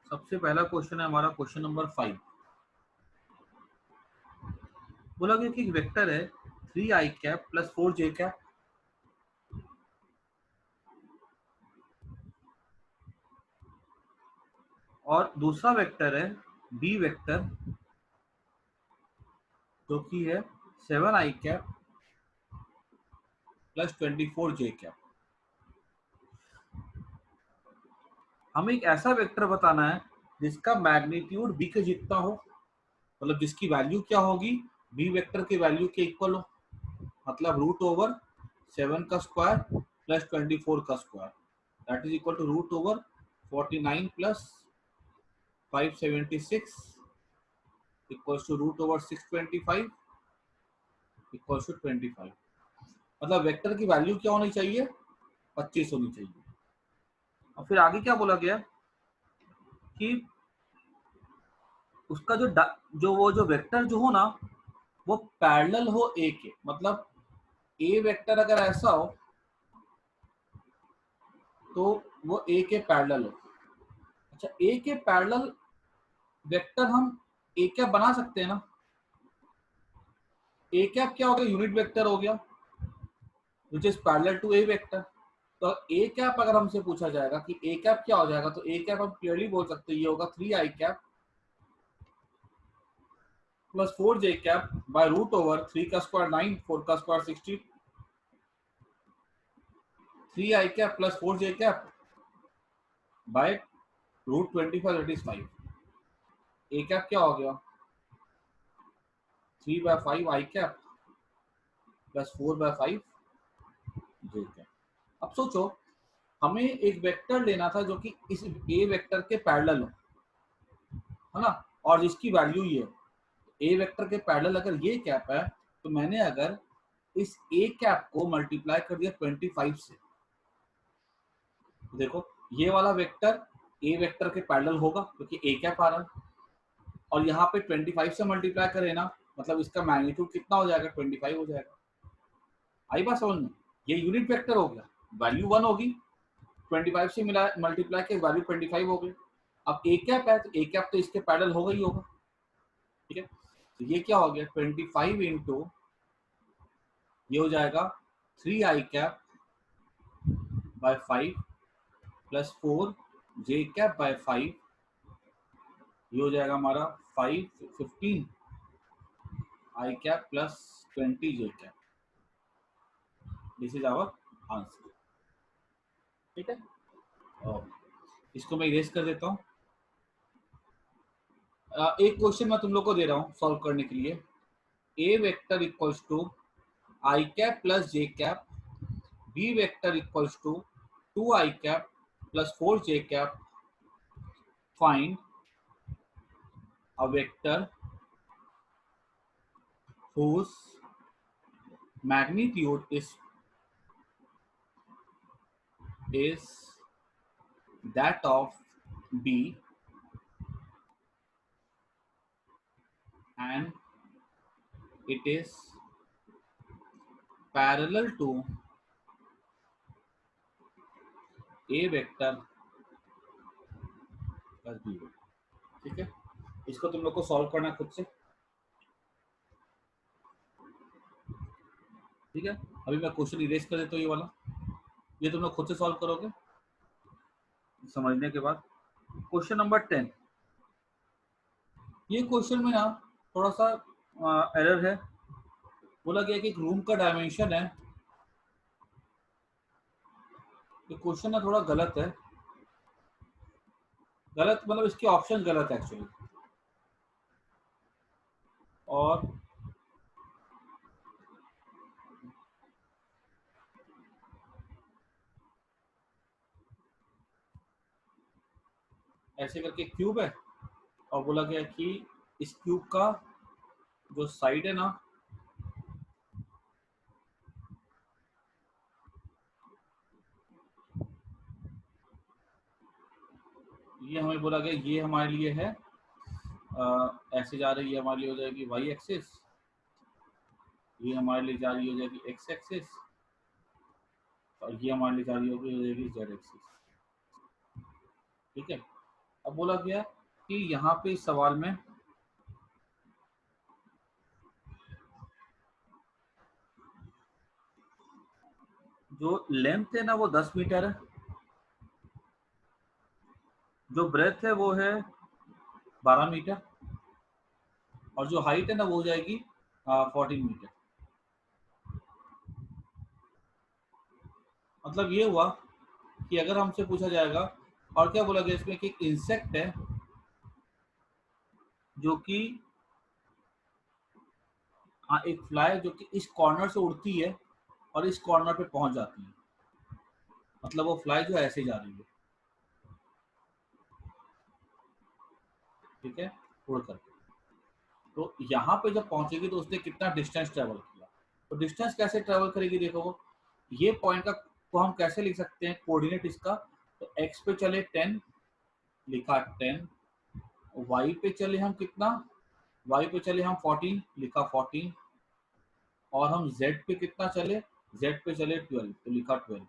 सबसे पहला क्वेश्चन है हमारा क्वेश्चन नंबर 5। बोला गया कि एक वेक्टर है 3i cap plus 4j cap और दूसरा वेक्टर है बी वेक्टर जो कि है 7i cap plus 24j cap. हमें एक ऐसा वेक्टर बताना है जिसका मैग्नीट्यूड बी के जितना हो, मतलब जिसकी वैल्यू क्या होगी, बी वेक्टर की वैल्यू के इक्वल हो, मतलब रूट ओवर 7 का स्क्वायर प्लस 24 का square that is equal to root over 49 plus 576 equals to root over 625 equals to 25। मतलब वेक्टर की वैल्यू क्या होनी चाहिए, 25 होनी चाहिए। और फिर आगे क्या बोला गया कि उसका जो वेक्टर जो हो ना वो पैरेलल हो ए के, मतलब ए वेक्टर अगर ऐसा हो तो वो ए के पैरेलल हो। अच्छा, ए के पैरेलल वेक्टर हम ए कैप बना सकते हैं ना। ए कैप क्या हो गया, यूनिट वेक्टर हो गया which is parallel to a vector. तो ए कैप अगर हमसे पूछा जाएगा कि ए कैप क्या हो जाएगा, तो ए कैप हम क्लियरली बोल सकते हैं ये होगा 3i cap plus 4j cap by root over 3 का स्क्वायर 9, 4 का square 16, 3i cap plus 4j cap by root 25 that is 5। A cap क्या हो गया 3/5i cap plus 4/5j cap. अब सोचो हमें एक वेक्टर लेना था जो कि इस ए वेक्टर के पैरेलल हो, है ना, और जिसकी वैल्यू ये है। ए वेक्टर के पैरेलल अगर ये कैप है तो मैंने अगर इस ए कैप को मल्टीप्लाई कर दिया 25 से, देखो ये वाला वेक्टर ए वेक्टर के पैरेलल होगा क्योंकि ए कैप आ रहा है, और यहाँ पे 25 से मल्टीप्लाई करें ना, मतलब इसका मैग्नीट्यूड कितना हो जाएगा, 25 हो जाएगा। आई बात समझ में, ये यूनिट वेक्टर हो गया, वैल्यू 1 होगी, 25 से मिला मल्टीप्लाई के वैल्यू 25 हो गई। अब ए कैप है तो ए कैप तो इसके पैरेलल होगा ही होगा, ठीक है। तो ये क्या हो गया 25 इंटू ये हो जाएगा 3i cap by 5 plus 4j cap by 5, ये हो जाएगा हमारा 15i cap plus 20j cap. This is our answer, ठीक है। और इसको मैं इरेज कर देता हूँ। एक क्वेश्चन मैं तुम लोग को दे रहा हूँ सॉल्व करने के लिए। A vector equals to I cap plus J cap, B vector equals to 2i cap plus 4j cap, find a vector whose magnitude is that of B and it is parallel to A vector plus B vector, ठीक है। इसको तुम लोग को solve करना खुद से, ठीक है। अभी मैं क्वेश्चन इरेज कर देता हूँ ये वाला, ये तुम लोग खुद से सॉल्व करोगे समझने के बाद। क्वेश्चन नंबर 10, ये क्वेश्चन में ना थोड़ा सा एरर है। बोला गया कि एक रूम का डायमेंशन है, ये क्वेश्चन ना थोड़ा गलत है, गलत मतलब इसके ऑप्शन गलत है एक्चुअली। और ऐसे करके क्यूब है और बोला गया कि इस क्यूब का जो साइड है ना ये हमें बोला गया ये हमारे लिए है ऐसे जा रही है, हमारे लिए हो जाएगी वाई एक्सिस, ये हमारे लिए जा रही हो जाएगी एक्स एक्सिस, और ये हमारे लिए जा रही हो जाएगी जेड एक्सिस, ठीक है। अब बोला गया कि यहाँ पे इस सवाल में जो लेंथ है ना वो 10 मीटर है, जो ब्रेथ है वो है 12 मीटर, और जो हाइट है ना वो हो जाएगी 14 मीटर। मतलब ये हुआ कि अगर हमसे पूछा जाएगा, और क्या बोला गया इसमें कि इंसेक्ट है जो कि एक फ्लाई जो कि इस कॉर्नर से उड़ती है और इस कॉर्नर पे पहुंच जाती है, मतलब वो फ्लाई जो है ऐसे जा रही है, ठीक है, उड़ करके। तो यहाँ पे जब पहुंचेगी तो उसने कितना डिस्टेंस ट्रेवल किया, तो डिस्टेंस कैसे ट्रेवल करेगी देखो, वो ये पॉइंट का को हम कैसे लिख सकते हैं कोऑर्डिनेट इसका, तो एक्स पे चले 10, लिखा 10, वाई पे चले हम कितना, वाई पे चले हम 14, लिखा 14, और हम जेड पे कितना चले, जेड पे चले 12, तो लिखा 12।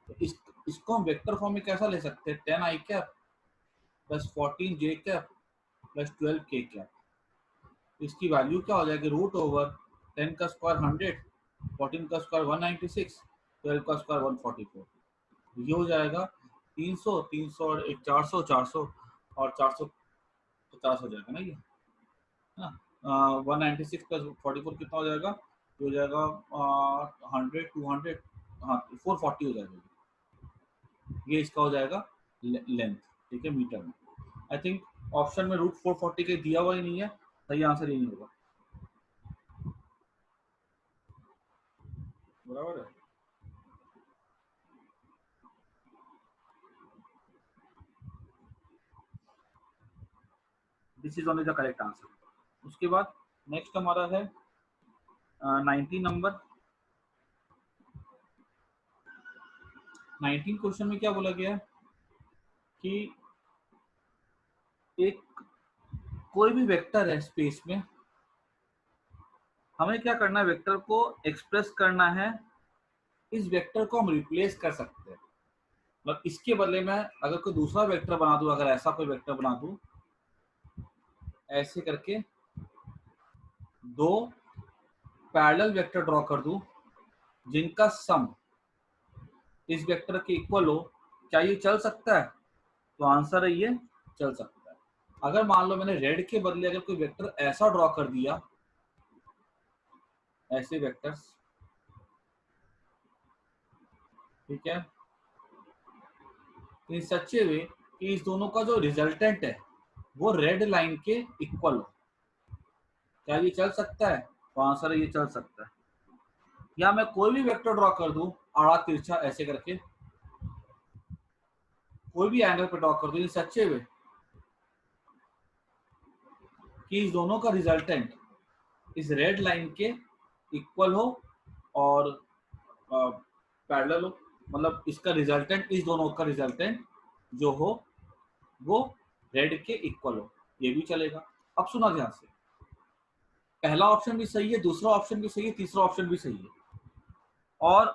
तो इसको हम वेक्टर फॉर्म में कैसा ले सकते हैं, 10 आई कैप प्लस 14 जे कैप प्लस 12 के कैप। इसकी वैल्यू क्या हो जाएगी, रूट ओवर 10 का स्क्वायर 100, 14 का स्क्वायर 196, 12 का स्क्वायर 144। ये हो जाएगा 300, 300 और एक 400, 400 और 450 हो जाएगा ना ये, है ना। 196 प्लस 44 कितना हो जाएगा, ये हो जाएगा 100, 200, हाँ 440 हो जाएगा। ये इसका हो जाएगा लेंथ, ठीक है, मीटर में। आई थिंक ऑप्शन में रूट 440 के दिया हुआ ही नहीं है, सही आंसर यही होगा, बराबर है। This is only the correct answer. उसके बाद नेक्स्ट हमारा है 19 नंबर। 19 क्वेश्चन में क्या बोला गया है कि एक कोई भी वेक्टर है स्पेस में, हमें क्या करना है, वेक्टर को एक्सप्रेस करना है, इस वेक्टर को हम रिप्लेस कर सकते हैं, मतलब इसके बदले में अगर कोई दूसरा वेक्टर बना दूं, अगर ऐसा कोई वेक्टर बना दूं ऐसे करके, दो पैरेलल वेक्टर ड्रॉ कर दूं जिनका सम इस वेक्टर के इक्वल हो, क्या ये चल सकता है, तो आंसर है ये चल सकता है। अगर मान लो मैंने रेड के बदले अगर कोई वेक्टर ऐसा ड्रॉ कर दिया, ऐसे वेक्टर्स, ठीक है, इन सच ए वे कि इस दोनों का जो रिजल्टेंट है वो रेड लाइन के इक्वल हो, क्या ये चल सकता है, तो आंसर है ये चल सकता है। या मैं कोई भी वेक्टर ड्रॉ कर दूं आड़ा तिरछा ऐसे करके, कोई भी एंगल पे ड्रॉ कर दूं इन सच ए वे कि इस दोनों का रिजल्टेंट इस रेड लाइन के इक्वल हो और पैरेलल हो, मतलब इसका रिजल्टेंट इस दोनों का रिजल्टेंट जो हो वो रेड के इक्वल हो, ये भी चलेगा। अब सुना ध्यान से, पहला ऑप्शन भी सही है, दूसरा ऑप्शन भी सही है, तीसरा ऑप्शन भी सही है, और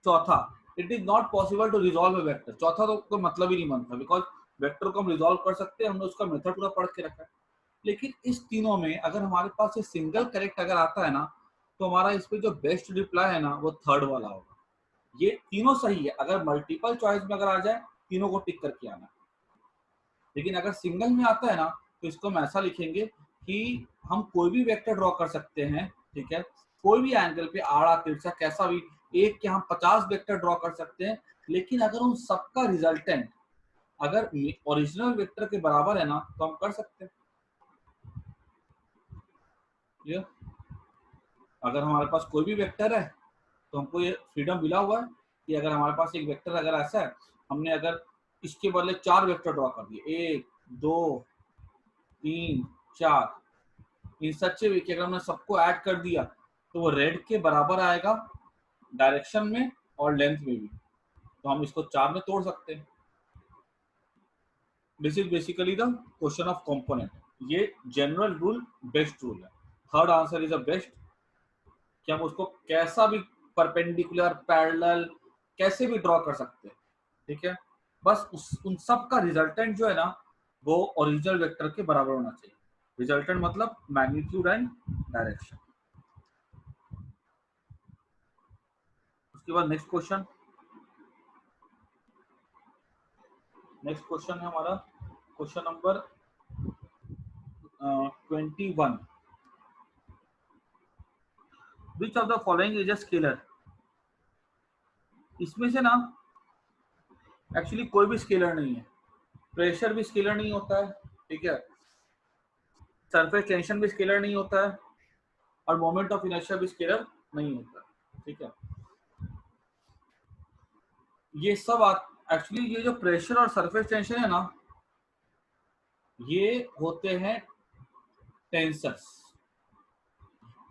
चौथा, it is not possible to resolve a vector, चौथा तो कोई मतलब ही नहीं बनता, बिकॉज वेक्टर को हम रिजॉल्व कर सकते हैं, हमने उसका मेथड पूरा पढ़ के रखा है। लेकिन इस तीनों में अगर हमारे पास ये सिंगल करेक्ट अगर आता है ना, तो हमारा इस पे जो बेस्ट रिप्लाई है ना वो थर्ड वाला होगा। ये तीनों सही है, अगर मल्टीपल चॉइस में अगर आ जाए तीनों को टिक करके आना, लेकिन अगर सिंगल में आता है ना तो इसको हम ऐसा लिखेंगे कि हम कोई भी वेक्टर ड्रॉ कर सकते हैं, ठीक है, कोई भी एंगल पे आड़ा तिरछा कैसा भी, एक के हम 50 वेक्टर ड्रॉ कर सकते हैं, लेकिन अगर उन सबका रिजल्टेंट अगर ओरिजिनल वेक्टर के बराबर है ना तो हम कर सकते हैं। क्लियर? अगर हमारे पास कोई भी वेक्टर है तो हमको ये फ्रीडम मिला हुआ है कि अगर हमारे पास एक वेक्टर अगर ऐसा है, हमने अगर इसके बदले 4 वेक्टर ड्रॉ कर दिए, 1 2 3 4, इन सच्चे वे कि अगर हमने सबको ऐड कर दिया तो वो रेड के बराबर आएगा डायरेक्शन में और लेंथ में भी, तो हम इसको 4 में तोड़ सकते हैं। This is basically the question of component, ये जनरल रूल बेस्ट रूल है, third answer is the best, कि हम उसको कैसा भी परपेंडिकुलर पैरेलल कैसे भी ड्रॉ कर सकते हैं, ठीक है। बस उन सब का रिजल्टेंट जो है ना वो ओरिजिनल वेक्टर के बराबर होना चाहिए। रिजल्टेंट मतलब मैग्नीट्यूड एंड डायरेक्शन। उसके बाद नेक्स्ट क्वेश्चन है हमारा question number 21। Which of the following is a scalar. इसमें से ना एक्चुअली कोई भी स्केलर नहीं है। प्रेशर भी स्केलर नहीं होता है, ठीक है, सरफेस टेंशन भी स्केलर नहीं होता है, और मोमेंट ऑफ इनर्शिया भी स्केलर नहीं होता है, ठीक है। ये सब एक्चुअली ये जो प्रेशर और सरफेस टेंशन है ना, ये होते हैं टेंसर्स।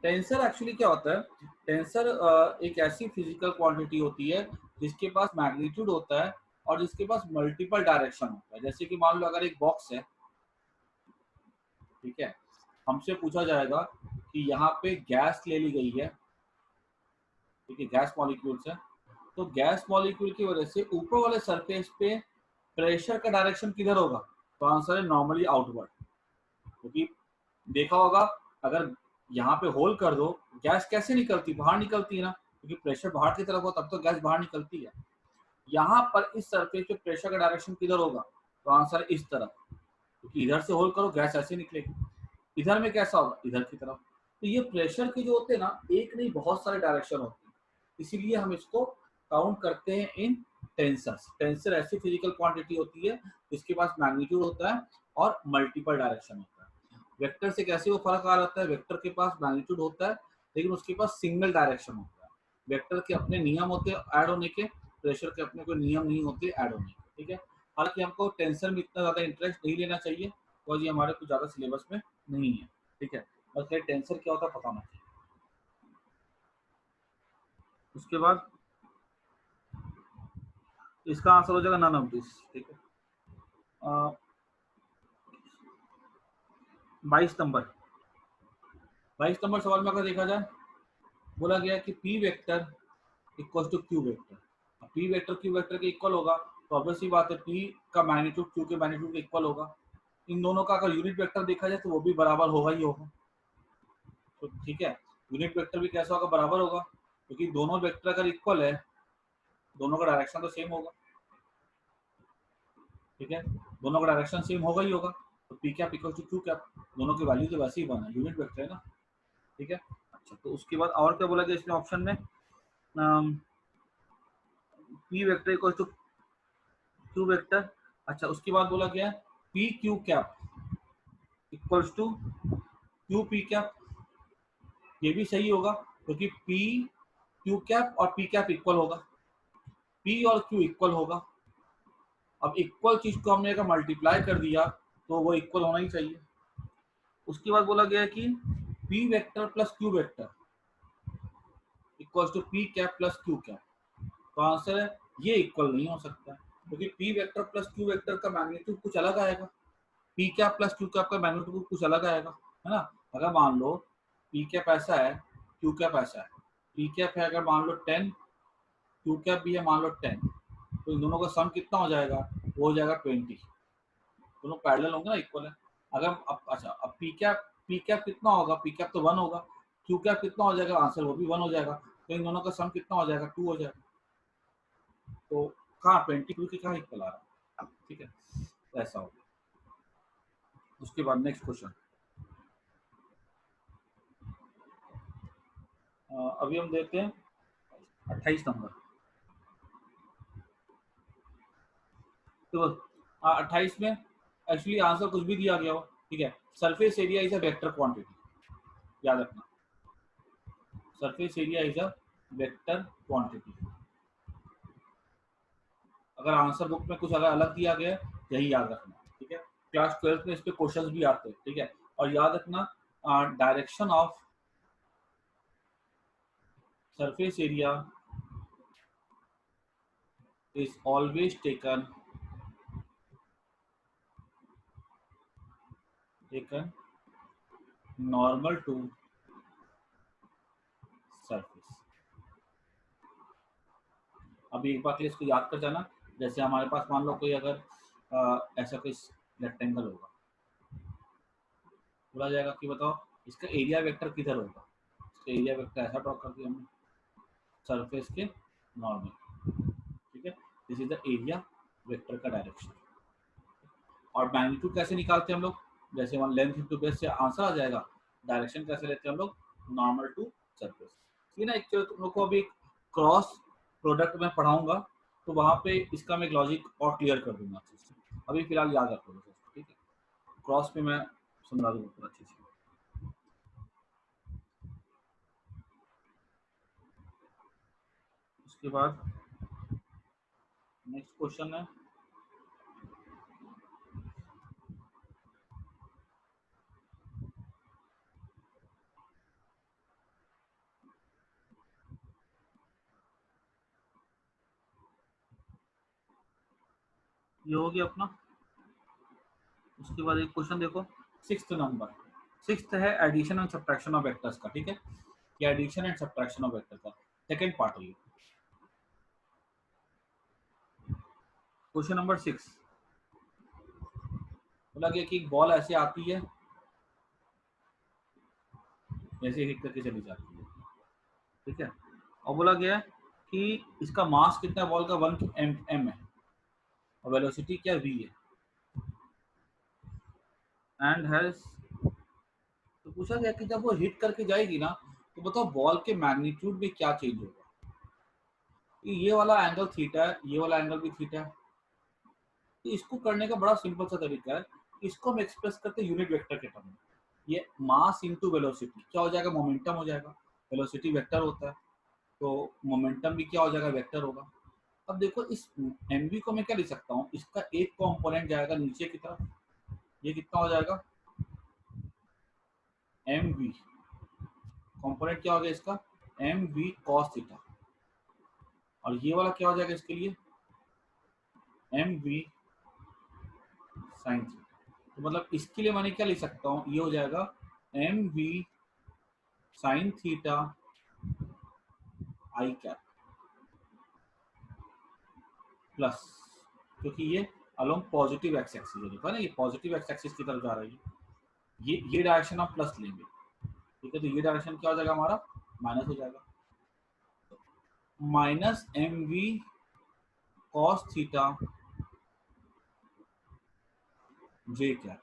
टेंसर एक्चुअली क्या होता है? टेंसर एक ऐसी फिजिकल क्वांटिटी होती है जिसके पास मैग्नीट्यूड होता है और जिसके पास मल्टीपल डायरेक्शन होता है। जैसे कि मान लो अगर एक बॉक्स है, ठीक है, हमसे पूछा जाएगा कि यहाँ पे गैस ले ली गई है, ठीक है, गैस मॉलिक्यूल्स है, तो गैस मॉलिक्यूल की वजह से ऊपर वाले सरफेस पे प्रेशर का डायरेक्शन किधर होगा? तो आंसर है नॉर्मली आउटवर्ड। क्योंकि देखा होगा अगर यहाँ पे होल कर दो, गैस कैसे निकलती? बाहर निकलती है ना, क्योंकि प्रेशर बाहर की तरफ हो तब तो गैस बाहर निकलती है। यहाँ पर इस सरफेस पे प्रेशर का डायरेक्शन किधर होगा? तो आंसर है इस तरफ, क्योंकि इधर से होल करो गैस ऐसे निकलेगी। इधर में कैसा होगा? इधर की तरफ। तो ये प्रेशर के जो होते हैं ना, एक नहीं बहुत सारे डायरेक्शन होते हैं, इसीलिए हम इसको काउंट करते हैं इन टेंसर्स। टेंसर ऐसी फिजिकल क्वांटिटी होती है जिसके पास मैग्नीट्यूड होता है और मल्टीपल डायरेक्शन होता है। वेक्टर से कैसे वो फर्क आ जाता है? वेक्टर के पास मैग्नीट्यूड होता है लेकिन उसके पास सिंगल डायरेक्शन होता है। वेक्टर के अपने नियम होते हैं ऐड होने के, प्रेशर के अपने कोई नियम नहीं होते ऐड होने के, ठीक है। हालांकि हमको टेंसर में इतना ज्यादा इंटरेस्ट नहीं लेना चाहिए और ये हमारे कुछ ज्यादा सिलेबस में नहीं है, ठीक है, बस ये टेंसर क्या होता है पता होना चाहिए। उसके बाद इसका आंसर हो जाएगा नन ऑफ दिस, ठीक है। 22 नंबर 22 नंबर सवाल में अगर देखा जाए, बोला गया कि P vector equal to Q vector. P vector Q vector के इक्वल होगा तो ऑब्वियस सी बात है पी का मैग्नीट्यूड क्यू के मैग्नीट्यूड के इक्वल होगा। इन दोनों का अगर यूनिट वेक्टर देखा जाए तो वो भी बराबर होगा ही होगा, तो ठीक है। यूनिट वेक्टर भी कैसा होगा? बराबर होगा, क्योंकि दोनों वेक्टर अगर इक्वल है, दोनों का डायरेक्शन तो सेम होगा, ठीक है, दोनों का डायरेक्शन सेम होगा ही होगा। तो P cap equal to Q cap, दोनों की वैल्यू तो वैसे ही बना, यूनिट वेक्टर है ना, ठीक है। अच्छा, तो उसके बाद और क्या बोला गया इसमें ऑप्शन में? P vector equal to Q vector. अच्छा, उसके बाद बोला गया P Q cap equals to Q P cap. ये भी सही होगा क्योंकि पी क्यू कैप और पी कैप इक्वल होगा, पी और क्यू इक्वल होगा। अब इक्वल चीज को हमने अगर मल्टीप्लाई कर दिया तो वो इक्वल होना ही चाहिए। उसके बाद बोला गया कि P vector plus Q vector equals to P cap plus Q cap. तो आंसर है ये इक्वल नहीं हो सकता, क्योंकि P vector plus Q vector का मैग्नीट्यूड कुछ अलग आएगा, P cap plus Q cap का मैग्नीट्यूड कुछ अलग आएगा, है ना। अगर मान लो पी कैप ऐसा है, क्यू कैप ऐसा है, पी कैप है अगर मान लो 10, क्यू कैप भी है मान लो 10, तो इन दोनों का सम कितना हो जाएगा? वो हो जाएगा 20। दोनों पैरेलल होंगे ना, इक्वल है। अगर अब अच्छा, अब पी कैप कितना होगा? पी कैप तो 1 होगा, क्यू कैप कितना हो जाएगा? आंसर वो भी 1 हो जाएगा, तो इन दोनों का सम कितना हो जाएगा? 2 हो जाएगा। तो कहाँ 22 की कहाँ इक्वल आ रहा है, ठीक है, तो ऐसा होगा। उसके बाद नेक्स्ट क्वेश्चन, अभी हम देखते हैं 28 नंबर। तो 28 में एक्चुअली आंसर कुछ भी दिया गया हो, ठीक है, surface area is a vector quantity, याद रखना, surface area is a vector quantity. अगर आंसर बुक में कुछ अगर अलग दिया गया है, यही याद रखना, ठीक है। क्लास 12 में इस पे क्वेश्चंस भी आते हैं, ठीक है। और याद रखना direction of surface area is always taken normal to surface. अभी एक बार के लिए इसको याद कर जाना, जैसे हमारे पास मान लो कोई अगर ऐसा कोई रेक्टेंगल होगा, बोला जाएगा कि बताओ इसका एरिया वेक्टर किधर होगा, इसका एरिया वेक्टर ऐसा ड्रॉ कर दिया हमने सरफेस के नॉर्मल, ठीक है। This is the area vector का डायरेक्शन। और मैग्नीट्यूड कैसे निकालते हैं हम लोग, जैसे वन लेंथ इंटू बेस से आंसर आ जाएगा। डायरेक्शन कैसे लेते हैं हम लोग, नॉर्मल टू सरफेस। ये ना एक तुम लोग को अभी क्रॉस प्रोडक्ट में पढ़ाऊंगा, तो वहां पे इसका मैं लॉजिक और क्लियर कर दूंगा अच्छे से। अभी फिलहाल याद रखो दोस्तों, ठीक है। क्रॉस पे मैं समझा दूंगा पूरा अच्छे से। उसके बाद नेक्स्ट क्वेश्चन है, ये हो गया अपना। उसके बाद एक क्वेश्चन देखो, सिक्स्थ नंबर, सिक्स्थ है addition and subtraction of vectors का, ठीक है। ये addition and subtraction of vector का सेकंड पार्ट है ये। क्वेश्चन नंबर 6 बोला गया कि एक बॉल ऐसे आती है, ऐसे हिट करके चली जाती है, ठीक है। और बोला गया कि इसका मास कितना है बॉल का, 1 m है, और वेलोसिटी क्या v है, एंड हैज, तो पूछा गया कि जब वो हिट करके जाएगी ना, तो बताओ बॉल के मैग्नीट्यूड में क्या चेंज होगा। ये वाला एंगल थीटा है, ये वाला एंगल भी थीटा है। तो इसको करने का बड़ा सिंपल सा तरीका है, इसको हम एक्सप्रेस करते हैं यूनिट वेक्टर के टर्म में। ये मास इंटू वेलोसिटी क्या हो जाएगा, मोमेंटम हो जाएगा। वेलोसिटी वेक्टर होता है, तो मोमेंटम भी क्या हो जाएगा, वेक्टर होगा। अब देखो इस mv को मैं क्या लिख सकता हूँ, इसका एक कंपोनेंट जाएगा नीचे की तरफ, ये कितना हो जाएगा mv, कंपोनेंट क्या हो गया इसका mv cos थीटा, और ये वाला क्या हो जाएगा इसके लिए mv sin थीटा। तो मतलब इसके लिए मैंने क्या लिख सकता हूँ, ये हो जाएगा mv sin theta I cap plus, क्योंकि ये अलोंग पॉजिटिव एक्स एक्सिस है, देखा ना ये पॉजिटिव एक्स एक्सिस की तरफ जा रही है, ये डायरेक्शन आप प्लस लेंगे, ठीक है। तो ये डायरेक्शन क्या हो जाएगा हमारा, माइनस हो जाएगा। Minus M V cos theta J क्या,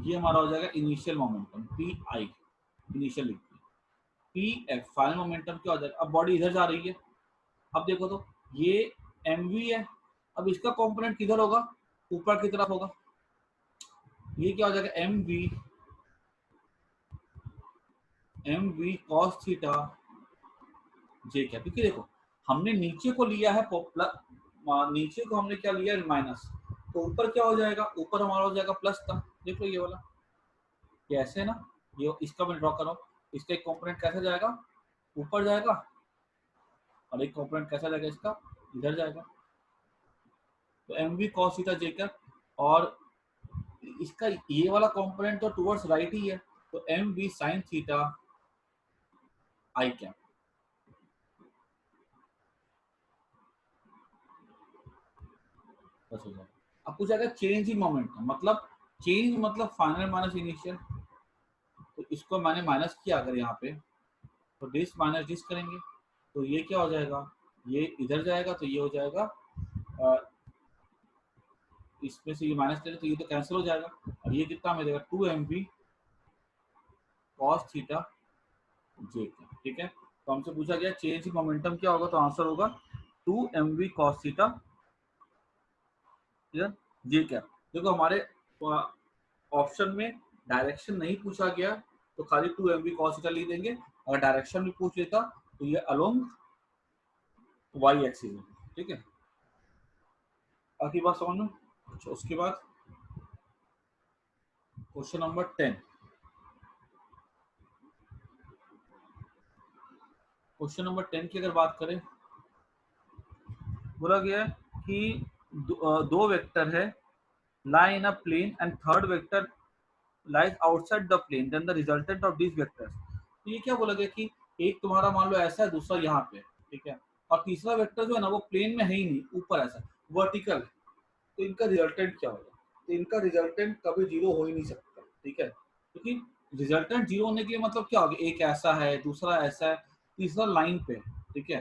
ये हमारा हो जाएगा initial momentum P I, initial लिखते हैं, पी एफ फाइनल मोमेंटम क्या हो जाएगा। अब बॉडी इधर जा रही है, अब देखो तो ये एम वी है, अब इसका कंपोनेंट किधर होगा, ऊपर की तरफ होगा, ये क्या हो जाएगा M V cos theta J क्या, क्योंकि देखो हमने नीचे को लिया है प्लस, नीचे को हमने क्या लिया है माइनस, तो ऊपर क्या हो जाएगा, ऊपर हमारा हो जाएगा प्लस का। देखो ये वाला कैसे ना, ये इसका मैं ड्रॉ करो, इसका एक कंपोनेंट कैसे जाएगा, ऊपर जाएगा, और एक कंपोनेंट कैसा जाएगा इसका, इधर जाएगा। तो M V cos theta J क्या, और इसका ये वाला कंपोनेंट तो टुवर्ड्स राइट ही है, तो M V sine theta I cap, बस हो जाएगा। अब पूछा गया चेंज इन मोमेंटम, मतलब चेंज मतलब फाइनल माइनस इनिशियल, तो इसको मैंने माइनस किया अगर यहाँ पे, तो डिस माइनस डिस करेंगे, तो ये क्या हो जाएगा, ये इधर जाएगा, तो ये हो जाएगा इसमें से ये माइनस करें तो ये तो कैंसिल हो जाएगा, और ये कितना मिलेगा 2mv cos थीटा जे, ठीक है। तो हमसे पूछा गया चेंज इन मोमेंटम क्या होगा, तो आंसर होगा 2mv cos थीटा जे कैप। देखो हमारे ऑप्शन में डायरेक्शन नहीं पूछा गया, तो खाली 2mv cos थीटा लिख देंगे। अगर डायरेक्शन भी पूछ लेता तो ये अलोंग वाई एक्सिस है, ठीक है। बाकी बात समझ लो। अच्छा, उसके बाद क्वेश्चन नंबर 10, क्वेश्चन नंबर 10 की अगर बात करें, बोला गया है कि दो वेक्टर है lie in a plane and third vector lies outside the plane, then the resultant of these vectors। तो ये क्या बोला गया कि एक तुम्हारा मान लो ऐसा है, दूसरा यहाँ पे, ठीक है, और तीसरा वेक्टर जो है ना वो प्लेन में है ही नहीं, ऊपर ऐसा, वर्टिकल, तो इनका रिजल्टेंट क्या होगा? तो इनका रिजल्टेंट कभी जीरो हो ही नहीं सकता, ठीक है, क्योंकि रिजल्टेंट जीरो होने के मतलब क्या होगा, एक ऐसा है, दूसरा ऐसा है, तीसरा लाइन पे, ठीक है,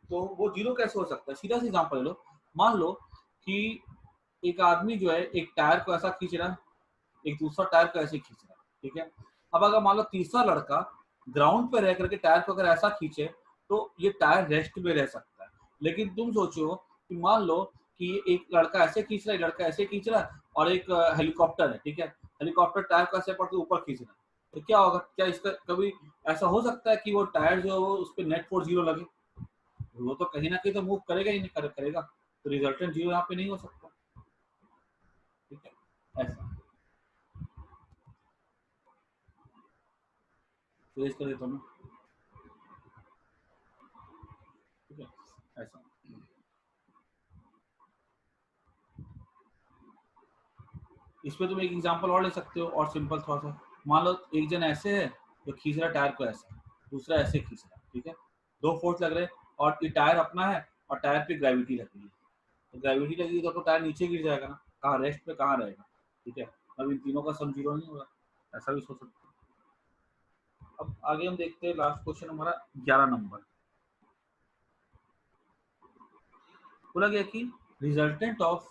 तो वो जीरो कैसे हो सकता है? सीधा सा एग्जांपल ले लो, मान लो कि एक आदमी जो है एक टायर को ऐसा खींच रहा है, एक दूसरा टायर को ऐसे खींच रहा है, ठीक है। अब अगर मान लो तीसरा लड़का ग्राउंड पे रह करके टायर को अगर ऐसा खींचे तो ये टायर रेस्ट में रह सकता है। लेकिन तुम सोचो कि मान लो कि एक लड़का ऐसे खींच रहा है, एक लड़का ऐसे खींच रहा है, और एक हेलीकॉप्टर है, ठीक है, हेलीकॉप्टर टायर को ऐसे पकड़ के ऊपर खींच रहा है, तो क्या होगा? क्या इसका कभी ऐसा हो सकता है कि वो टायर जो है वो उस पर नेट फोर्स जीरो लगे? वो तो कहीं ना कहीं तो मूव करेगा ही नहीं, करेगा, तो रिजल्टेंट जीरो यहाँ पे नहीं हो सकता, ठीक है, ऐसा। तो इस कर देता हूँ मैं, ठीक है, ऐसा। इसमें तुम एक एग्जांपल और ले सकते हो, और सिंपल थोड़ा सा, मान लो एक जन ऐसे है जो खींच रहा है टायर को ऐसे, दूसरा ऐसे खींच रहा है, ठीक है, दो फोर्स लग रहे हैं, और ये टायर अपना है और टायर पे ग्रेविटी लगी है, तो ग्रेविटी लगी तो टायर नीचे गिर जाएगा ना, कहाँ रेस्ट पे कहाँ रहेगा, ठीक है। अब इन तीनों का सम जीरो नहीं होगा, ऐसा भी सोच सकते हैं। अब आगे हम देखते हैं लास्ट क्वेश्चन हमारा 11 नंबर। बोला गया कि resultant of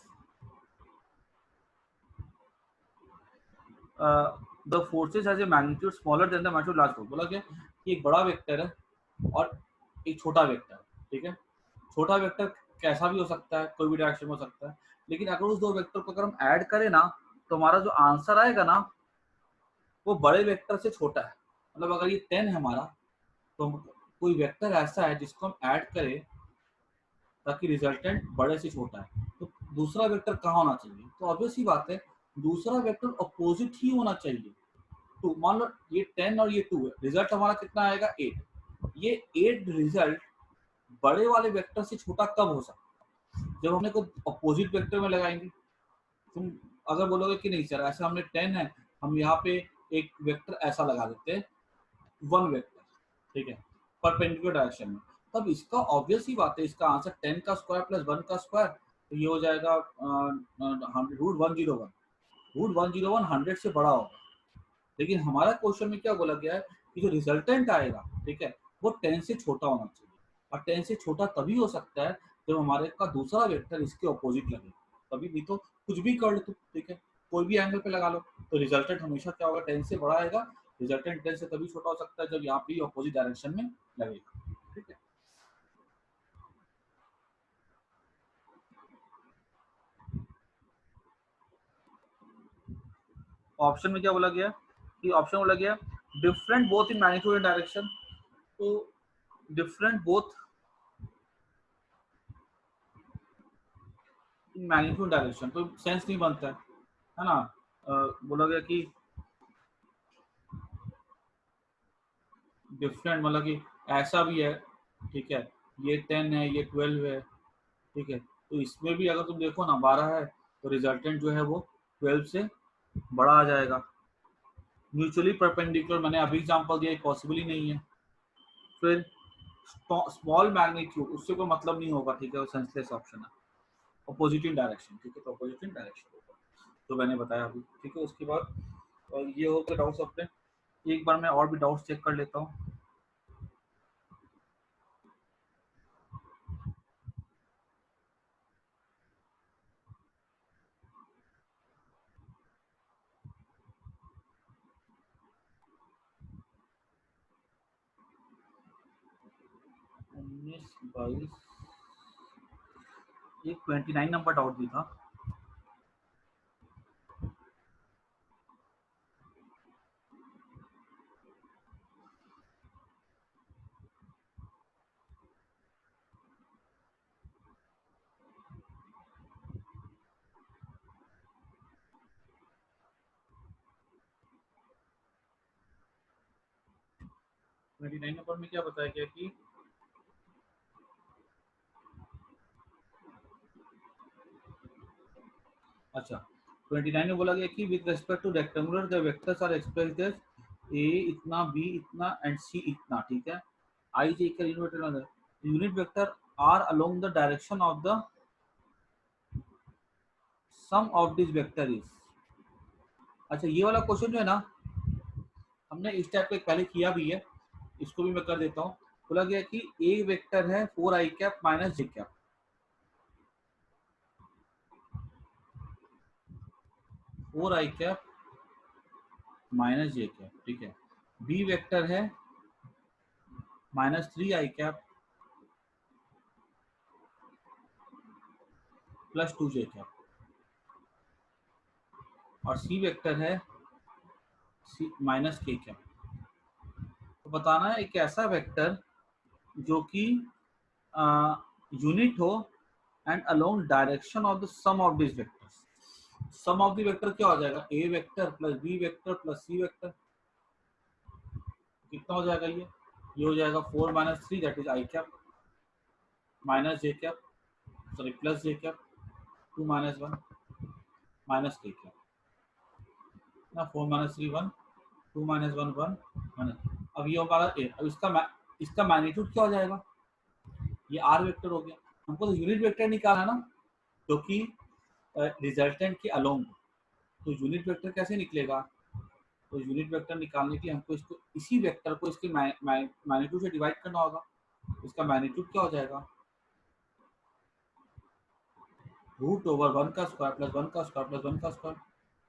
the forces has a magnitude smaller than the magnitude large force. बोला गया कि एक बड़ा वेक्टर है और एक छोटा वेक्टर, ठीक है, छोटा वेक्टर कैसा भी हो सकता है, कोई भी डायरेक्शन में हो सकता है, लेकिन अगर उस दो वेक्टर को अगर हम ऐड करें ना, तो हमारा जो आंसर आएगा ना वो बड़े वेक्टर से छोटा है। मतलब अगर ये 10 है हमारा, तो कोई वेक्टर ऐसा है जिसको हम ऐड करें ताकि रिजल्टेंट बड़े से छोटा है, तो दूसरा वेक्टर कहाँ होना चाहिए? तो ऑब्वियस ही बात है, दूसरा वेक्टर अपोजिट ही होना चाहिए। टू, मान लो ये 10 और ये 2 है, रिजल्ट हमारा कितना आएगा? 8। ये 8 रिजल्ट बड़े वाले वेक्टर से छोटा कब हो सकता है? जब हमने को अपोजिट वेक्टर में लगाएंगे। तुम अगर बोलोगे कि नहीं सर ऐसा हमने 10 है, हम यहाँ पे एक वेक्टर ऐसा लगा देते हैं, वन वेक्टर, ठीक है, परपेंडिकुलर डायरेक्शन में, तब इसका ऑब्वियस ही बात है, इसका आंसर 10 का स्क्वायर प्लस 1 का स्क्वायर, तो ये हो जाएगा √101। √101 100 से बड़ा होगा। लेकिन हमारा क्वेश्चन में क्या बोला गया है कि जो रिजल्टेंट आएगा, ठीक है, वो 10 से छोटा होना चाहिए, और 10 से छोटा तभी हो सकता है जब हमारे का दूसरा वेक्टर इसके ऑपोजिट लगे, तभी। नहीं तो कुछ भी कर लो तुम, ठीक है, कोई भी एंगल पे लगा लो, तो रिजल्टेंट हमेशा क्या होगा? 10 से बड़ा आएगा। रिजल्टेंट 10 से तभी छोटा हो सकता है जब यहाँ पे ऑपोजिट डायरेक्शन में लगेगा, ठीक है। ऑप्शन में क्या बोला गया कि ऑप्शन बोला गया different both in magnitude and direction, तो different both in magnitude direction तो सेंस नहीं बनता है ना। बोला गया कि डिफरेंट मतलब कि ऐसा भी है, ठीक है, ये 10 है, ये 12 है, ठीक है, तो इसमें भी अगर तुम देखो ना 12 है, तो रिजल्टेंट जो है वो 12 से बड़ा आ जाएगा। म्यूचुअली परपेंडिकुलर मैंने अभी एग्जांपल दिया, पॉसिबल ही नहीं है। फिर स्मॉल मैग्नीट्यूड, उससे कोई मतलब नहीं होगा, ठीक है, वो सेंसलेस ऑप्शन है। अपोजिट इन डायरेक्शन, ठीक है, तो अपोजिट इन डायरेक्शन होगा, जो मैंने बताया अभी, ठीक है। उसके बाद ये हो गया डाउट्स अपने। एक बार मैं और भी डाउट्स चेक कर लेता हूँ। 19 22, एक 29 नंबर डाउट भी था। 29 नंबर में क्या बताया गया कि अच्छा, 29 में बोला गया कि with respect to rectangular the vectors are expressed as a इतना, बी इतना एंड सी इतना, ठीक है। आई जे का unit vector are along the direction of the sum of this vector is. अच्छा ये वाला क्वेश्चन जो है ना, हमने इस टाइप का पहले किया भी है, इसको भी मैं कर देता हूँ। बोला गया कि ए वेक्टर है 4i cap minus J cap, 4i cap minus J cap, ठीक है। बी वेक्टर है -3i cap plus 2j cap, और सी वेक्टर है -k कैप। तो बताना है एक ऐसा वेक्टर जो कि यूनिट हो and along direction of the sum of this vectors. Sum of the vector क्या हो जाएगा, A vector plus B vector plus C vector, कितना हो जाएगा ये हो जाएगा 4 - 3 that is I cap minus J cap, sorry plus J cap 2 - 1 minus K cap ना, 4 - 3 1 2 - 1 1 1। अब ये होगा ए, अब इसका मैग्नीट्यूड क्या हो जाएगा, ये आर वेक्टर हो गया। हमको तो यूनिट वेक्टर निकालना है ना, क्योंकि रिजल्टेंट के अलोंग, तो यूनिट वेक्टर कैसे निकलेगा, तो यूनिट वेक्टर निकालने के लिए हमको इसको इसी वेक्टर को इसके मैग्नीट्यूड से डिवाइड करना होगा। इसका मैग्नीट्यूड क्या हो जाएगा, रूट ओवर 1 का स्क्वायर प्लस 1 का स्क्वायर प्लस 1 का स्क्वायर,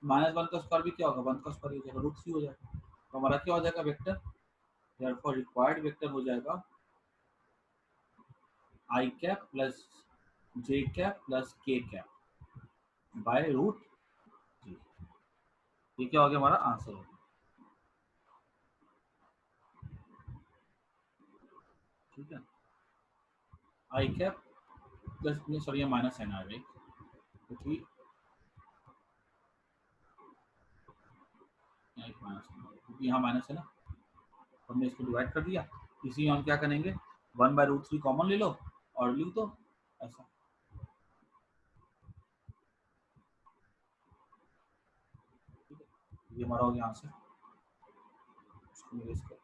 -1 का स्क्वायर भी क्या होगा, 1 का स्क्वायर हो जाएगा, √3 हो जाएगा। तो हमारा क्या हो जाएगा वेक्टर, देयरफॉर रिक्वायर्ड वेक्टर हो जाएगा आई cap plus J cap plus के कैप बाय √3। ये क्या हो गया, हमारा आंसर हो गया, ठीक है। आई कैप प्लस, सॉरी ये माइनस है ना, क्योंकि यहाँ माइनस है ना, हमने इसको डिवाइड कर दिया। इसी में हम क्या करेंगे, 1/√3 कॉमन ले लो और लिख दो ऐसा, ठीक है। ये हमारा हो गया आंसर, इसको इरेज कर